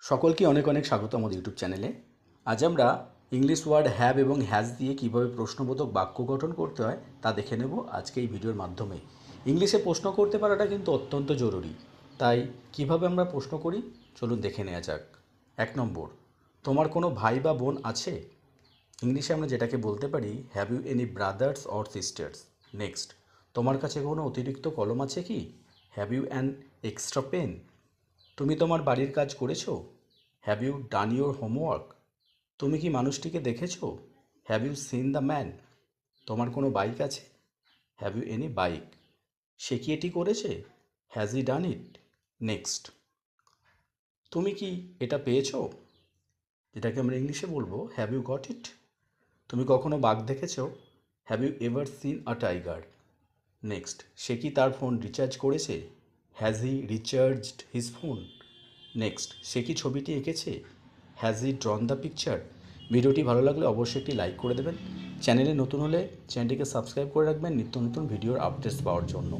সকলকে অনেক অনেক স্বাগত আমাদের ইউটিউব চ্যানেলে। আজ আমরা ইংলিশ ওয়ার্ড হ্যাভ এবং হ্যাজ দিয়ে কিভাবে প্রশ্নবোধক বাক্য গঠন করতে হয় তা দেখে নেব আজকে এই ভিডিওর মাধ্যমে। ইংলিশে প্রশ্ন করতে পারাটা কিন্তু অত্যন্ত জরুরি, তাই কিভাবে আমরা প্রশ্ন করি চলুন দেখে নেওয়া যাক। 1 নম্বর, তোমার কোনো ভাই বা বোন আছে? ইংলিশে আমরা যেটাকে বলতে পারি, have you any brothers or sisters. Next, তোমার কাছে কোনো অতিরিক্ত কলম আছে কি? Have you an extra pen? তুমি তোমার বাড়ির কাজ করেছো? Have you done your homework? তুমি কি মানুষটিকে দেখেছো? Have you seen the man? তোমার কোনো বাইক আছে? Have you any bike? সে কি এটি করেছে? Has E done it? Next, তুমি কি এটা পেয়েছো? যেটাকে আমরা ইংলিশে বলবো, হ্যাভ ইউ গট ইট? তুমি কখনো বাঘ দেখেছো? Have you ever seen a tiger? Next, সে কি তার ফোন রিচার্জ করেছে? Has he recharged his phone? Next, সে কি ছবিটি এঁকেছে? Has he drawn the picture? ভিডিওটি ভালো লাগলে অবশ্যই একটি লাইক করে দেবেন। চ্যানেলে নতুন হলে চ্যানেলটিকে সাবস্ক্রাইব করে রাখবেন নিত্য নতুন ভিডিওর আপডেটস পাওয়ার জন্য।